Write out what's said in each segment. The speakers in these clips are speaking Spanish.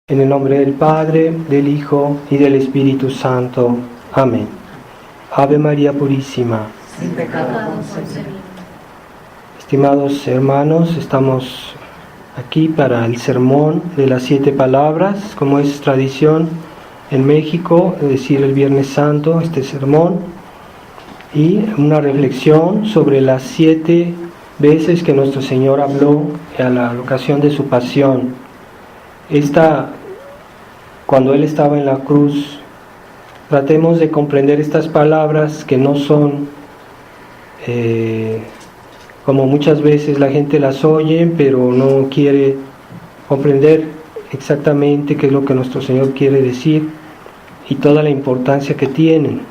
En el nombre del Padre, del Hijo y del Espíritu Santo. Amén. Ave María Purísima. Sin pecado concebida. Estimados hermanos, estamos aquí para el sermón de las 7 palabras, como es tradición en México, decir el Viernes Santo este sermón, y una reflexión sobre las 7 veces que nuestro Señor habló a la ocasión de su pasión. Cuando Él estaba en la cruz, tratemos de comprender estas palabras que no son como muchas veces la gente las oye, pero no quiere comprender exactamente qué es lo que nuestro Señor quiere decir y toda la importancia que tienen.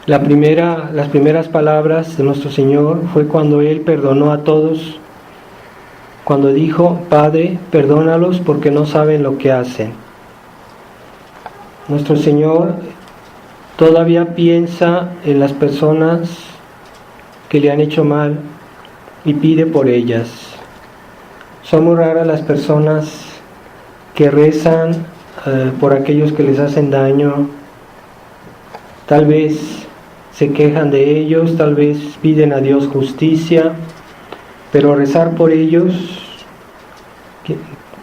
Las primeras palabras de nuestro Señor fue cuando Él perdonó a todos, cuando dijo: Padre, perdónalos porque no saben lo que hacen. Nuestro Señor todavía piensa en las personas que le han hecho mal y pide por ellas. Son muy raras las personas que rezan por aquellos que les hacen daño. Tal vez se quejan de ellos, tal vez piden a Dios justicia, pero rezar por ellos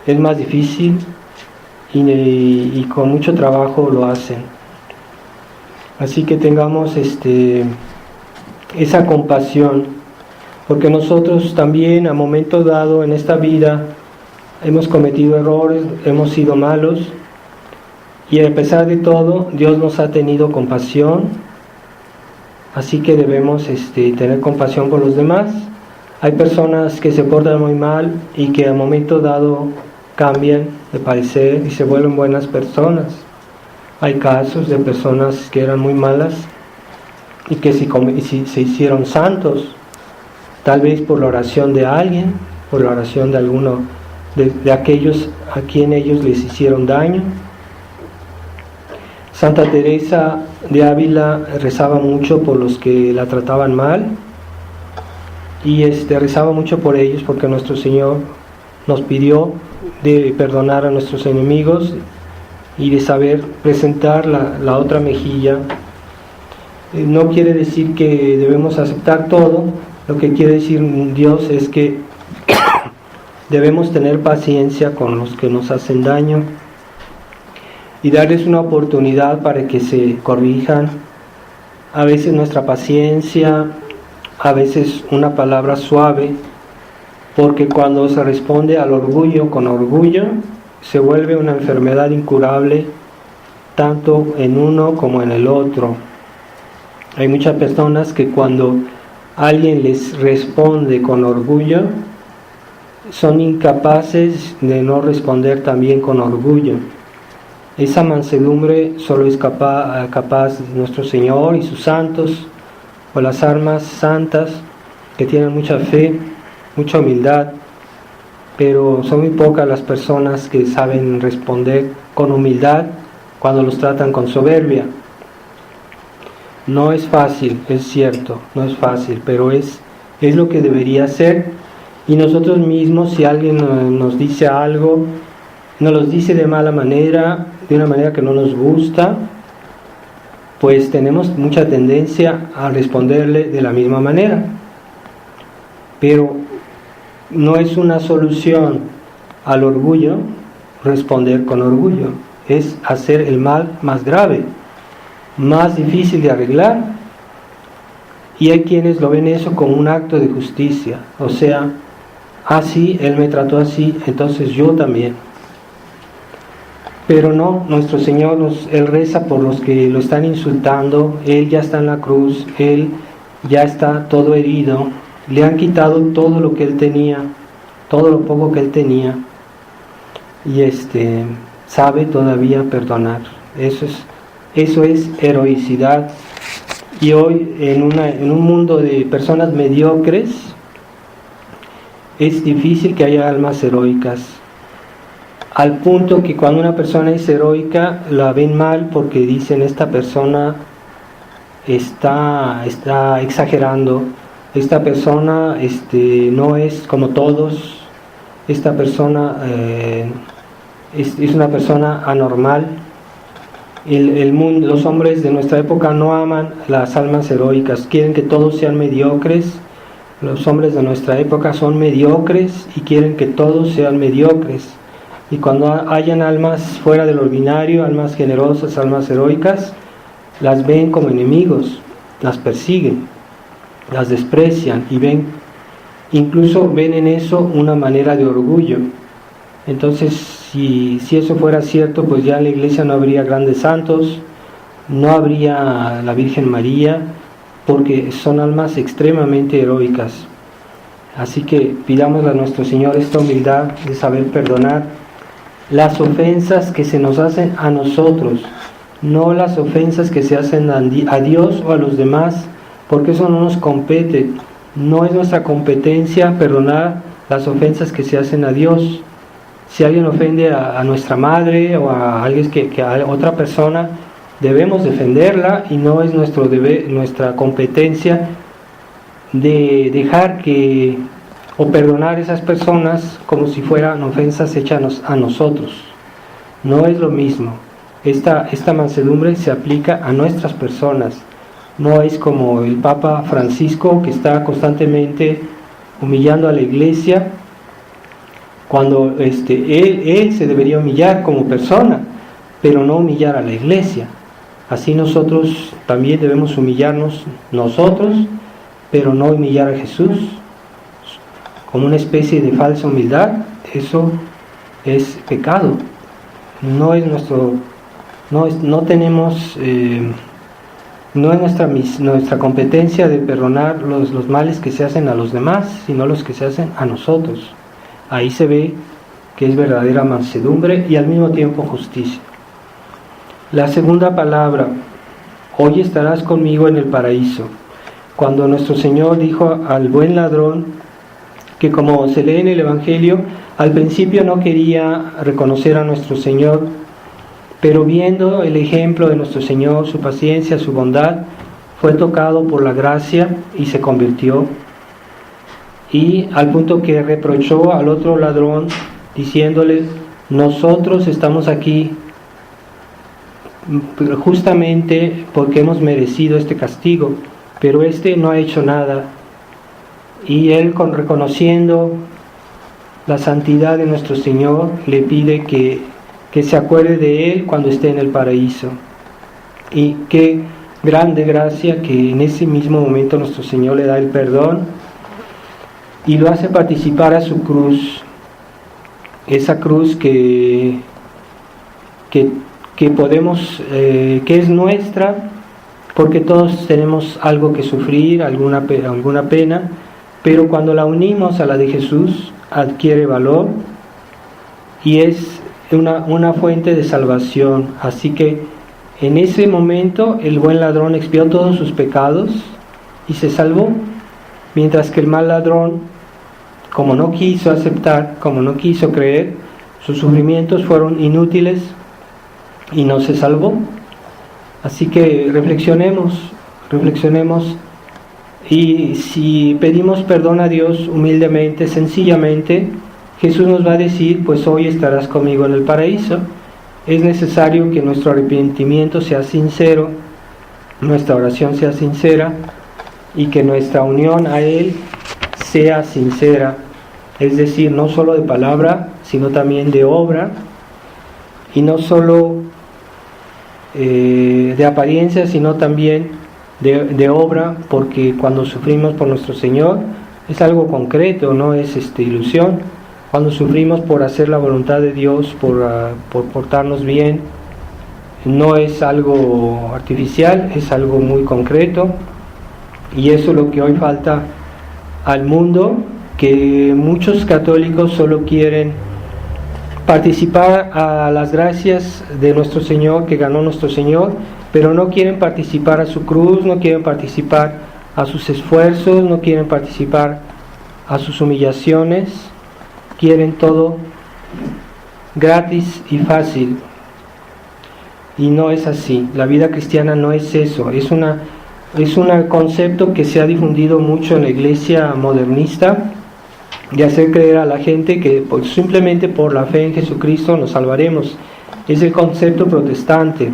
es más difícil y con mucho trabajo lo hacen. Así que tengamos esa compasión, porque nosotros también a momento dado en esta vida hemos cometido errores, hemos sido malos, y a pesar de todo Dios nos ha tenido compasión, así que debemos tener compasión con los demás. Hay personas que se portan muy mal y que a momento dado cambian de parecer y se vuelven buenas personas. Hay casos de personas que eran muy malas y que se hicieron santos, tal vez por la oración de alguien, por la oración de alguno de aquellos a quien ellos les hicieron daño. Santa Teresa de Ávila rezaba mucho por los que la trataban mal, y rezaba mucho por ellos, porque nuestro Señor nos pidió de perdonar a nuestros enemigos y de saber presentar la otra mejilla. No quiere decir que debemos aceptar todo. Lo que quiere decir Dios es que debemos tener paciencia con los que nos hacen daño y darles una oportunidad para que se corrijan. A veces nuestra paciencia, a veces una palabra suave, porque cuando se responde al orgullo con orgullo, se vuelve una enfermedad incurable, tanto en uno como en el otro. Hay muchas personas que cuando alguien les responde con orgullo, son incapaces de no responder también con orgullo. Esa mansedumbre solo es capaz nuestro Señor y sus santos, o las almas santas que tienen mucha fe, mucha humildad, pero son muy pocas las personas que saben responder con humildad cuando los tratan con soberbia. No es fácil, es cierto, no es fácil, pero es lo que debería ser. Y nosotros mismos, si alguien nos dice algo, nos lo dice de mala manera, de una manera que no nos gusta, pues tenemos mucha tendencia a responderle de la misma manera. Pero no es una solución al orgullo responder con orgullo, es hacer el mal más grave, más difícil de arreglar. Y hay quienes lo ven eso como un acto de justicia, o sea, sí, él me trató así, entonces yo también. Pero no, nuestro Señor Él reza por los que lo están insultando. Él ya está en la cruz, Él ya está todo herido, le han quitado todo lo que Él tenía, todo lo poco que Él tenía, y sabe todavía perdonar. Eso es heroicidad. Y hoy en un mundo de personas mediocres es difícil que haya almas heroicas, al punto que cuando una persona es heroica la ven mal porque dicen: esta persona está exagerando, esta persona no es como todos, esta persona es una persona anormal. El mundo, los hombres de nuestra época no aman las almas heroicas, quieren que todos sean mediocres. Los hombres de nuestra época son mediocres y quieren que todos sean mediocres. Y cuando hayan almas fuera del ordinario, almas generosas, almas heroicas, las ven como enemigos, las persiguen, las desprecian y incluso ven en eso una manera de orgullo. Entonces, si eso fuera cierto, pues ya en la iglesia no habría grandes santos, no habría la Virgen María, porque son almas extremadamente heroicas. Así que pidamos a nuestro Señor esta humildad de saber perdonar las ofensas que se nos hacen a nosotros, no las ofensas que se hacen a Dios o a los demás, porque eso no nos compete. No es nuestra competencia perdonar las ofensas que se hacen a Dios. Si alguien ofende a nuestra madre o a alguien que a otra persona, debemos defenderla y no es nuestro deber, nuestra competencia de dejar o perdonar a esas personas como si fueran ofensas hechas a nosotros. No es lo mismo. Esta mansedumbre se aplica a nuestras personas. No es como el Papa Francisco, que está constantemente humillando a la iglesia, cuando él se debería humillar como persona, pero no humillar a la iglesia. Así nosotros también debemos humillarnos nosotros, pero no humillar a Jesús como una especie de falsa humildad. Eso es pecado. No es nuestra competencia de perdonar los males que se hacen a los demás, sino los que se hacen a nosotros. Ahí se ve que es verdadera mansedumbre y al mismo tiempo justicia. La segunda palabra, hoy estarás conmigo en el paraíso. Cuando nuestro Señor dijo al buen ladrón, que como se lee en el Evangelio, al principio no quería reconocer a nuestro Señor, pero viendo el ejemplo de nuestro Señor, su paciencia, su bondad, fue tocado por la gracia y se convirtió. Y al punto que reprochó al otro ladrón, diciéndole: nosotros estamos aquí justamente porque hemos merecido este castigo, pero este no ha hecho nada. Y él, reconociendo la santidad de nuestro Señor, le pide que se acuerde de él cuando esté en el paraíso. Y qué grande gracia que en ese mismo momento nuestro Señor le da el perdón y lo hace participar a su cruz, esa cruz que podemos, que es nuestra, porque todos tenemos algo que sufrir, alguna pena, pero cuando la unimos a la de Jesús adquiere valor y es una fuente de salvación. Así que en ese momento el buen ladrón expió todos sus pecados y se salvó, mientras que el mal ladrón, como no quiso aceptar, como no quiso creer, sus sufrimientos fueron inútiles y no se salvó. Así que reflexionemos, y si pedimos perdón a Dios humildemente, sencillamente, Jesús nos va a decir: pues hoy estarás conmigo en el paraíso. Es necesario que nuestro arrepentimiento sea sincero, nuestra oración sea sincera y que nuestra unión a Él sea sincera, es decir, no solo de palabra, sino también de obra, y no solo de apariencia, sino también de obra, porque cuando sufrimos por nuestro Señor es algo concreto, no es ilusión. Cuando sufrimos por hacer la voluntad de Dios, por portarnos bien, no es algo artificial, es algo muy concreto, y eso es lo que hoy falta al mundo, que muchos católicos solo quieren participar a las gracias de nuestro Señor, que ganó nuestro Señor, pero no quieren participar a su cruz, no quieren participar a sus esfuerzos, no quieren participar a sus humillaciones, quieren todo gratis y fácil, y no es así. La vida cristiana no es eso, es un concepto que se ha difundido mucho en la iglesia modernista, de hacer creer a la gente que simplemente por la fe en Jesucristo nos salvaremos. Es el concepto protestante.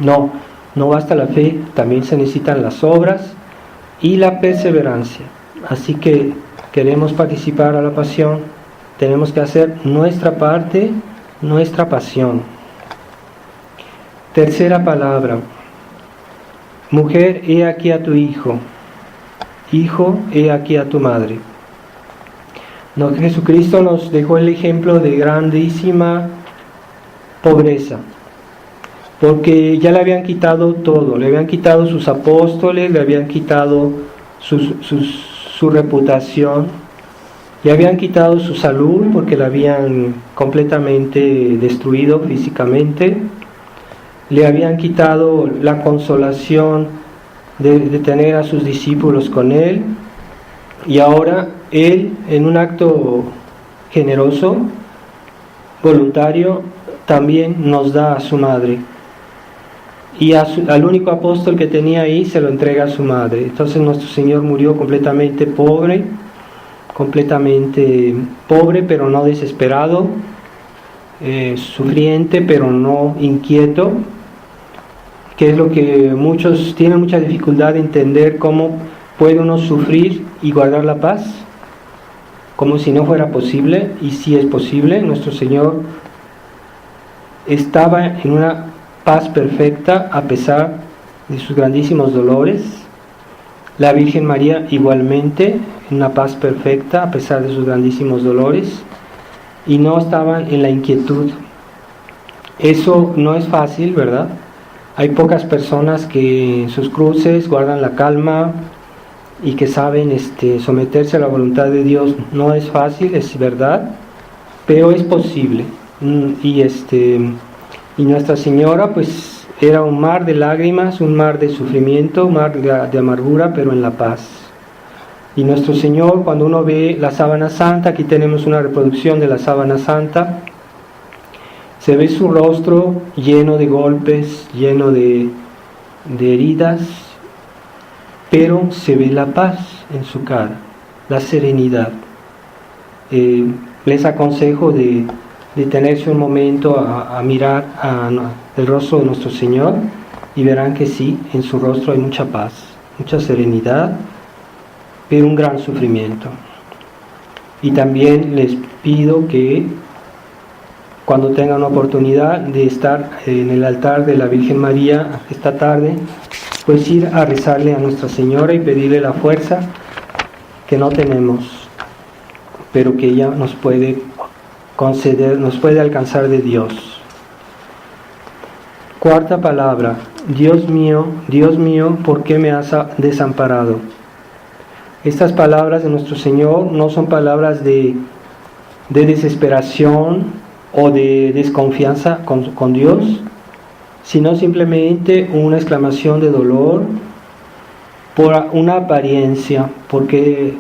No basta la fe, también se necesitan las obras y la perseverancia. Así que queremos participar a la pasión, tenemos que hacer nuestra parte, nuestra pasión. Tercera palabra. Mujer, he aquí a tu hijo. Hijo, he aquí a tu madre. Jesucristo nos dejó el ejemplo de grandísima pobreza, porque ya le habían quitado todo, le habían quitado sus apóstoles, le habían quitado su reputación, le habían quitado su salud porque la habían completamente destruido físicamente, le habían quitado la consolación de tener a sus discípulos con él, y ahora él, en un acto generoso, voluntario, también nos da a su madre. Y al único apóstol que tenía ahí se lo entrega a su madre. Entonces nuestro Señor murió completamente pobre, pero no desesperado, sufriente, pero no inquieto, que es lo que muchos tienen mucha dificultad de entender, cómo puede uno sufrir y guardar la paz, como si no fuera posible, y sí es posible. Nuestro Señor estaba en una paz perfecta a pesar de sus grandísimos dolores. La Virgen María igualmente en una paz perfecta a pesar de sus grandísimos dolores, y no estaban en la inquietud. Eso no es fácil, ¿verdad? Hay pocas personas que en sus cruces guardan la calma y que saben someterse a la voluntad de Dios. No es fácil, es verdad, pero es posible. Y Nuestra Señora pues era un mar de lágrimas, un mar de sufrimiento, un mar de amargura, pero en la paz. Y nuestro Señor, cuando uno ve la sábana santa, aquí tenemos una reproducción de la sábana santa, se ve su rostro lleno de golpes, lleno de heridas, pero se ve la paz en su cara, la serenidad. Les aconsejo de detenerse un momento a mirar el rostro de nuestro Señor, y verán que sí, en su rostro hay mucha paz, mucha serenidad, pero un gran sufrimiento. Y también les pido que cuando tengan oportunidad de estar en el altar de la Virgen María esta tarde, pues ir a rezarle a Nuestra Señora y pedirle la fuerza que no tenemos, pero que ella nos puede conceder, nos puede alcanzar de Dios. Cuarta palabra. Dios mío, ¿por qué me has desamparado? Estas palabras de nuestro Señor no son palabras de desesperación o de desconfianza con Dios, sino simplemente una exclamación de dolor por una apariencia, porque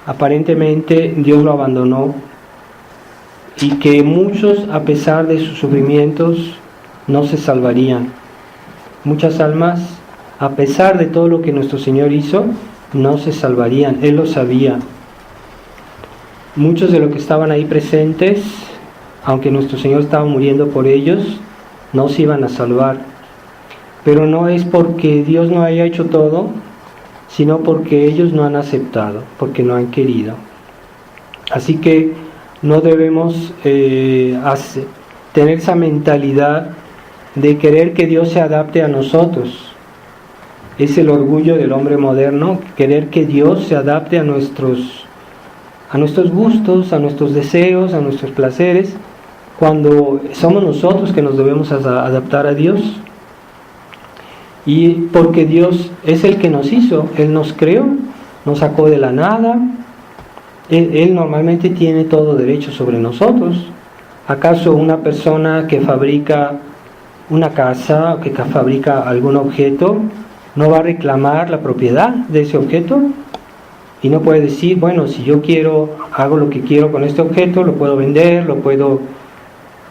aparentemente Dios lo abandonó, y que muchos, a pesar de sus sufrimientos, no se salvarían. Muchas almas, a pesar de todo lo que nuestro Señor hizo, no se salvarían. Él lo sabía. Muchos de los que estaban ahí presentes, aunque nuestro Señor estaba muriendo por ellos, no se iban a salvar. Pero no es porque Dios no haya hecho todo, sino porque ellos no han aceptado, porque no han querido. Así que no debemos tener esa mentalidad de querer que Dios se adapte a nosotros. Es el orgullo del hombre moderno, querer que Dios se adapte a nuestros gustos, a nuestros deseos, a nuestros placeres, cuando somos nosotros que nos debemos adaptar a Dios. Y porque Dios es el que nos hizo, Él nos creó, nos sacó de la nada. Él normalmente tiene todo derecho sobre nosotros. ¿Acaso una persona que fabrica una casa, que fabrica algún objeto, no va a reclamar la propiedad de ese objeto? Y no puede decir, bueno, si yo quiero, hago lo que quiero con este objeto, lo puedo vender, lo puedo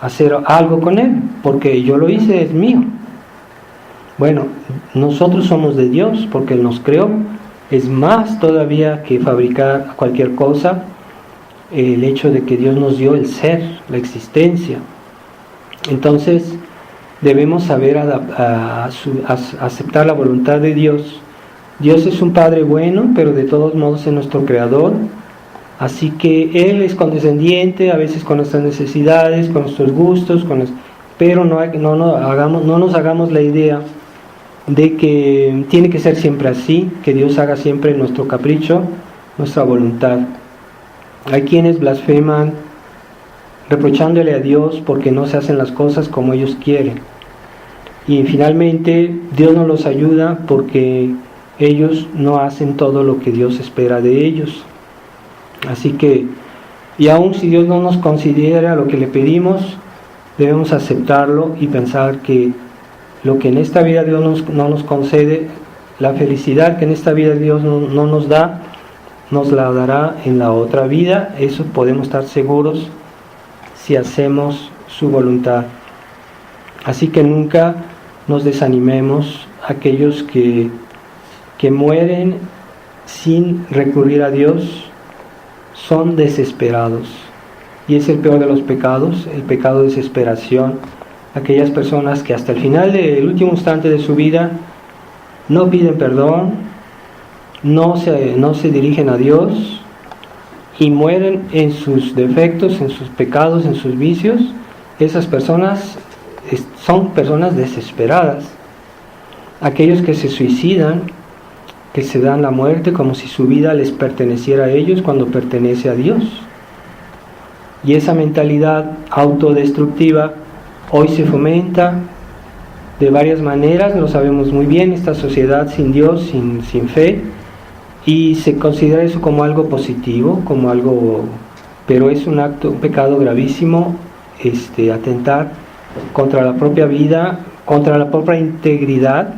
hacer algo con él, porque yo lo hice, es mío. Bueno, nosotros somos de Dios porque Él nos creó. Es más todavía que fabricar cualquier cosa. el hecho de que Dios nos dio el ser, la existencia. Entonces debemos saber aceptar la voluntad de Dios. Dios es un Padre bueno, pero de todos modos es nuestro Creador. Así que Él es condescendiente, a veces con nuestras necesidades, con nuestros gustos, pero no nos hagamos la idea de que tiene que ser siempre así, que Dios haga siempre nuestro capricho, nuestra voluntad. Hay quienes blasfeman reprochándole a Dios porque no se hacen las cosas como ellos quieren. Y finalmente Dios no los ayuda porque ellos no hacen todo lo que Dios espera de ellos. Así que, y aun si Dios no nos considera lo que le pedimos, debemos aceptarlo y pensar que lo que en esta vida Dios no nos concede, la felicidad que en esta vida Dios no nos da, nos la dará en la otra vida. Eso podemos estar seguros si hacemos su voluntad. Así que nunca nos desanimemos. Aquellos que mueren sin recurrir a Dios son desesperados, y es el peor de los pecados, el pecado de desesperación. Aquellas personas que hasta el final del último instante de su vida no piden perdón, no se dirigen a Dios y mueren en sus defectos, en sus pecados, en sus vicios. Esas personas son personas desesperadas. Aquellos que se suicidan, que se dan la muerte como si su vida les perteneciera a ellos cuando pertenece a Dios. Y esa mentalidad autodestructiva hoy se fomenta de varias maneras, lo sabemos muy bien, esta sociedad sin Dios, sin fe, y se considera eso como algo positivo, pero es un pecado gravísimo, atentar contra la propia vida, contra la propia integridad,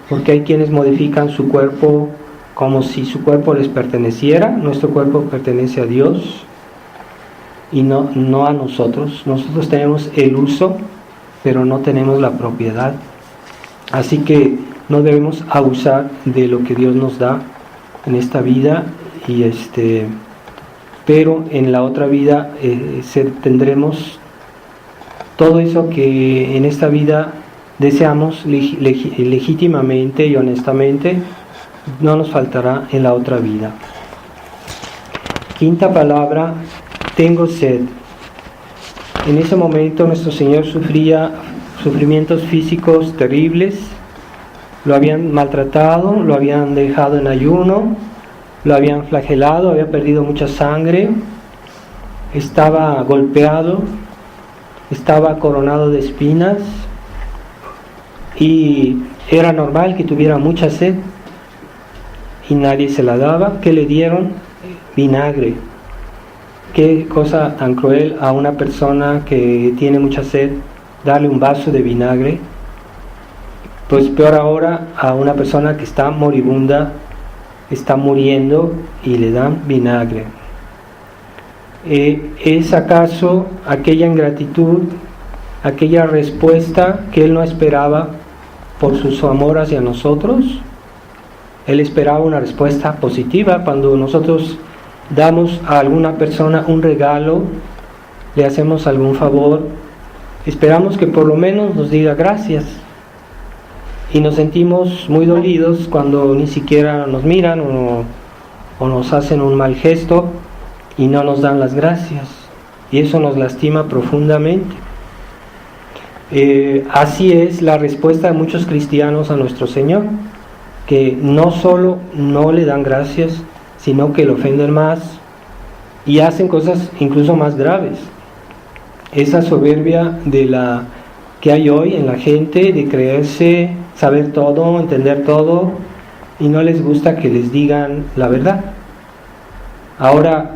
porque hay quienes modifican su cuerpo como si su cuerpo les perteneciera. Nuestro cuerpo pertenece a Dios y no a nosotros. Nosotros tenemos el uso, pero no tenemos la propiedad. Así que no debemos abusar de lo que Dios nos da en esta vida, pero en la otra vida tendremos todo eso que en esta vida deseamos legítimamente y honestamente, no nos faltará en la otra vida. Quinta palabra, tengo sed. En ese momento nuestro Señor sufría sufrimientos físicos terribles. Lo habían maltratado, lo habían dejado en ayuno, lo habían flagelado, había perdido mucha sangre, estaba golpeado, estaba coronado de espinas, y era normal que tuviera mucha sed y nadie se la daba. ¿Qué le dieron? Vinagre. Qué cosa tan cruel a una persona que tiene mucha sed darle un vaso de vinagre. Pues peor ahora a una persona que está moribunda, está muriendo y le dan vinagre. ¿Es acaso aquella ingratitud, aquella respuesta que Él no esperaba por su amor hacia nosotros? Él esperaba una respuesta positiva. Cuando nosotros damos a alguna persona un regalo, le hacemos algún favor, esperamos que por lo menos nos diga gracias, y nos sentimos muy dolidos cuando ni siquiera nos miran o nos hacen un mal gesto y no nos dan las gracias, y eso nos lastima profundamente. Así es la respuesta de muchos cristianos a nuestro Señor, que no solo no le dan gracias, sino que le ofenden más y hacen cosas incluso más graves. Esa soberbia que hay hoy en la gente de creerse saber todo, entender todo, y no les gusta que les digan la verdad. Ahora,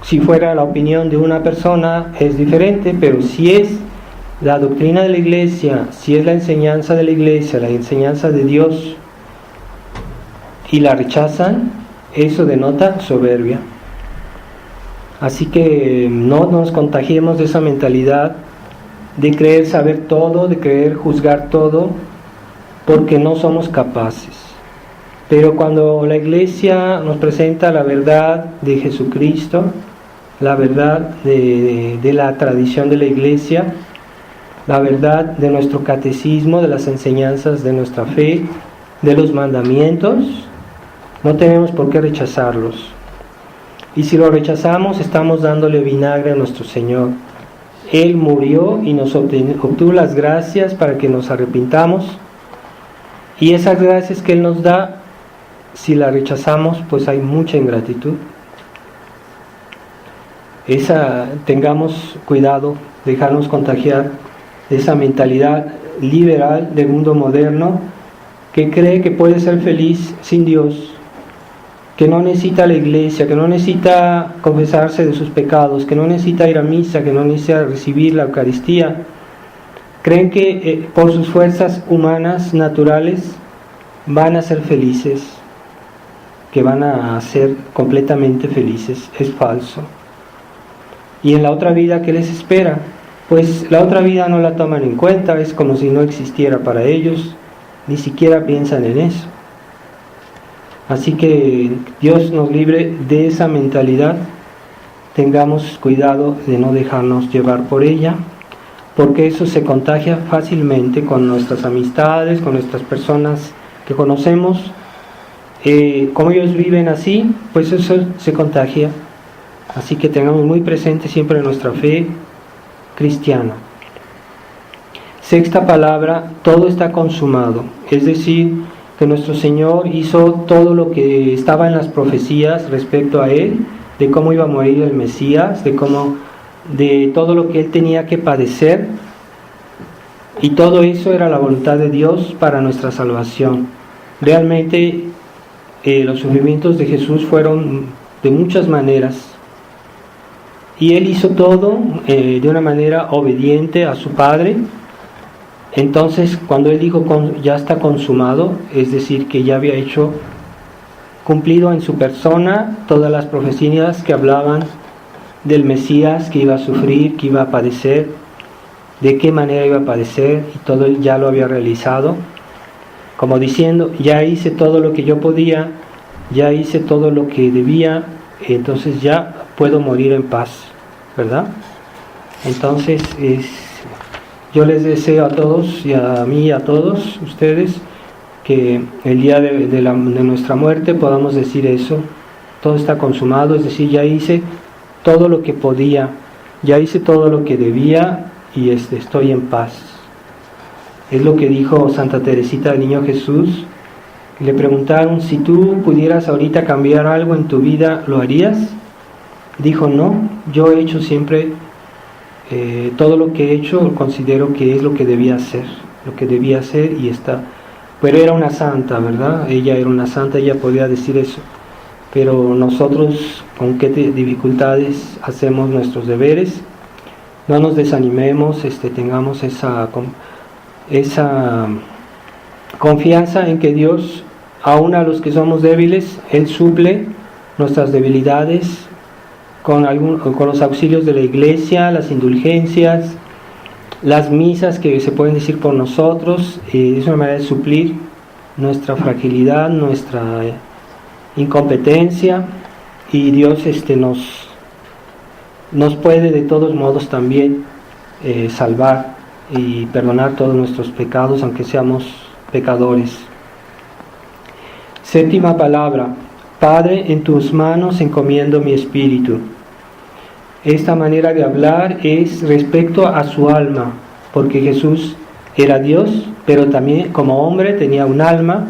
si fuera la opinión de una persona es diferente, pero si es la doctrina de la iglesia, si es la enseñanza de la iglesia, la enseñanza de Dios, y la rechazan, eso denota soberbia. Así que no nos contagiemos de esa mentalidad de creer saber todo, de creer juzgar todo, porque no somos capaces. Pero cuando la iglesia nos presenta la verdad de Jesucristo, la verdad de la tradición de la Iglesia, la verdad de nuestro catecismo, de las enseñanzas de nuestra fe, de los mandamientos, no tenemos por qué rechazarlos. Y si lo rechazamos, estamos dándole vinagre a nuestro Señor. Él murió y nos obtuvo las gracias para que nos arrepintamos. Y esas gracias que Él nos da, si las rechazamos, pues hay mucha ingratitud. Tengamos cuidado, dejarnos contagiar de esa mentalidad liberal del mundo moderno que cree que puede ser feliz sin Dios, que no necesita la iglesia, que no necesita confesarse de sus pecados, que no necesita ir a misa, que no necesita recibir la Eucaristía. Creen que por sus fuerzas humanas, naturales, van a ser felices, que van a ser completamente felices. Es falso. Y en la otra vida, ¿qué les espera? Pues la otra vida no la toman en cuenta, es como si no existiera para ellos, ni siquiera piensan en eso. Así que Dios nos libre de esa mentalidad, tengamos cuidado de no dejarnos llevar por ella, porque eso se contagia fácilmente con nuestras amistades, con nuestras personas que conocemos. Como ellos viven así, pues eso se contagia. Así que tengamos muy presente siempre nuestra fe cristiana. Sexta palabra, todo está consumado. Es decir, que nuestro Señor hizo todo lo que estaba en las profecías respecto a Él, de cómo iba a morir el Mesías, de todo lo que Él tenía que padecer. Y todo eso era la voluntad de Dios para nuestra salvación. Realmente los sufrimientos de Jesús fueron de muchas maneras. Y Él hizo todo de una manera obediente a su Padre. Entonces, cuando Él dijo ya está consumado, es decir, que ya había cumplido en su persona todas las profecías que hablaban del Mesías, que iba a sufrir, que iba a padecer, de qué manera iba a padecer, y todo Él ya lo había realizado, como diciendo, ya hice todo lo que yo podía, ya hice todo lo que debía, entonces ya puedo morir en paz, ¿verdad? Entonces yo les deseo a todos y a mí y a todos ustedes que el día de nuestra muerte podamos decir eso, todo está consumado, es decir, ya hice todo lo que podía, ya hice todo lo que debía y estoy en paz. Es lo que dijo Santa Teresita del Niño Jesús. Le preguntaron, si tú pudieras ahorita cambiar algo en tu vida, ¿lo harías? Dijo, no, yo he hecho siempre todo lo que he hecho, considero que es lo que debía hacer y está. Pero era una santa, ¿verdad? Ella era una santa, ella podía decir eso. Pero nosotros, ¿con qué dificultades hacemos nuestros deberes? No nos desanimemos, tengamos esa confianza en que Dios, aun a los que somos débiles, Él suple nuestras debilidades con los auxilios de la iglesia, las indulgencias, las misas que se pueden decir por nosotros. Es una manera de suplir nuestra fragilidad, nuestra incompetencia, y Dios nos puede de todos modos también salvar y perdonar todos nuestros pecados, aunque seamos pecadores. Séptima palabra, Padre, en tus manos encomiendo mi espíritu. Esta manera de hablar es respecto a su alma, porque Jesús era Dios, pero también como hombre tenía un alma,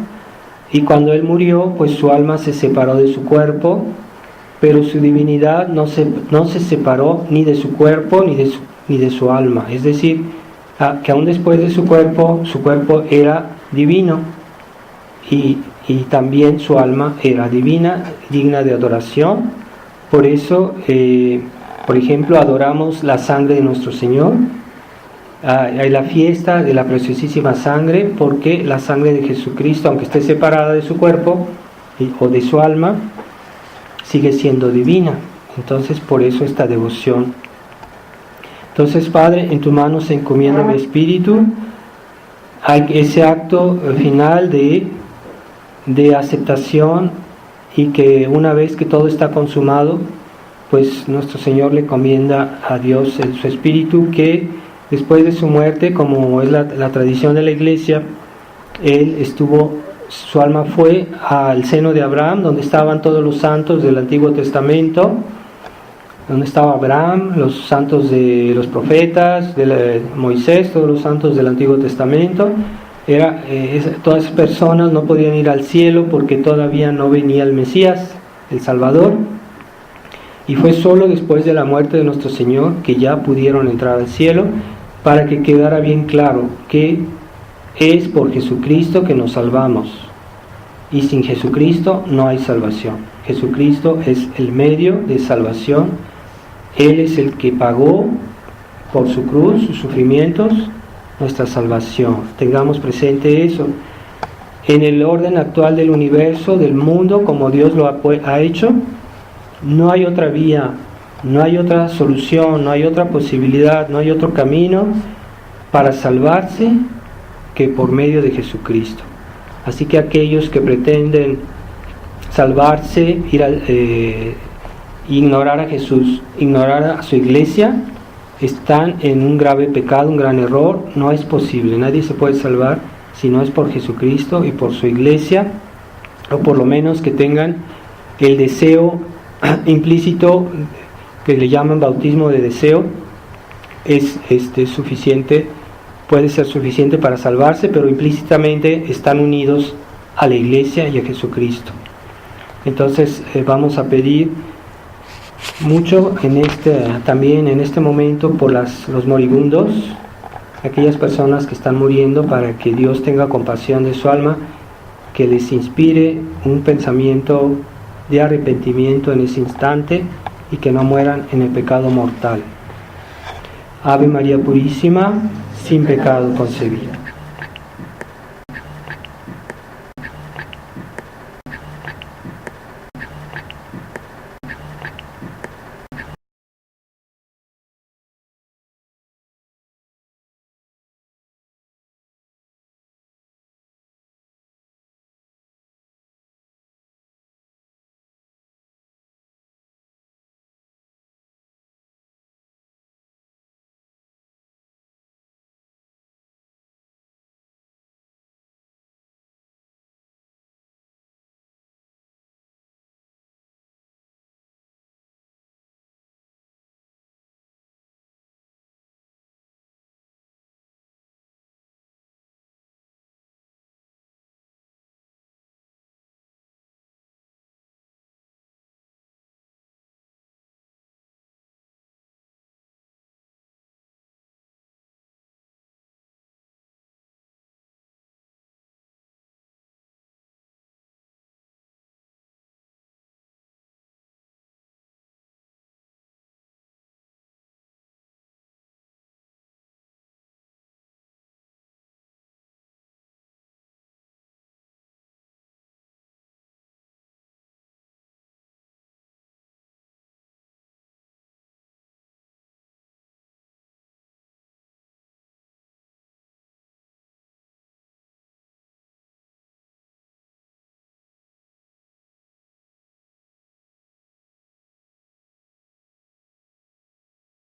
y cuando Él murió, pues su alma se separó de su cuerpo, pero su divinidad no se separó ni de su cuerpo ni de su alma. Es decir, que aún después de su cuerpo era divino, y también su alma era divina, digna de adoración. Por eso, por ejemplo, adoramos la sangre de nuestro Señor. Hay la fiesta de la preciosísima sangre, porque la sangre de Jesucristo, aunque esté separada de su cuerpo o de su alma, sigue siendo divina. Entonces, por eso esta devoción. Entonces, Padre, en tus manos encomiendo mi espíritu. Hay ese acto final de aceptación, y que una vez que todo está consumado, pues nuestro Señor le encomienda a Dios en su espíritu que después de su muerte, como es la tradición de la iglesia, su alma fue al seno de Abraham, donde estaban todos los santos del Antiguo Testamento, donde estaba Abraham, los santos de los profetas, de Moisés, todos los santos del Antiguo Testamento. Todas esas personas no podían ir al cielo porque todavía no venía el Mesías, el Salvador, y fue solo después de la muerte de nuestro Señor que ya pudieron entrar al cielo, para que quedara bien claro que es por Jesucristo que nos salvamos, y sin Jesucristo no hay salvación. Jesucristo es el medio de salvación. Él es el que pagó por su cruz, sus sufrimientos, nuestra salvación. Tengamos presente eso. En el orden actual del universo, del mundo, como Dios lo ha hecho, no hay otra vía, no hay otra solución, no hay otra posibilidad, no hay otro camino para salvarse que por medio de Jesucristo. Así que aquellos que pretenden salvarse, ignorar a Jesús, ignorar a su iglesia, están en un grave pecado, un gran error. No es posible, nadie se puede salvar si no es por Jesucristo y por su iglesia, o por lo menos que tengan el deseo implícito que le llaman bautismo de deseo. Es suficiente, puede ser suficiente para salvarse, pero implícitamente están unidos a la iglesia y a Jesucristo. Entonces vamos a pedir mucho también en este momento por los moribundos, aquellas personas que están muriendo, para que Dios tenga compasión de su alma, que les inspire un pensamiento de arrepentimiento en ese instante y que no mueran en el pecado mortal. Ave María Purísima, sin pecado concebida.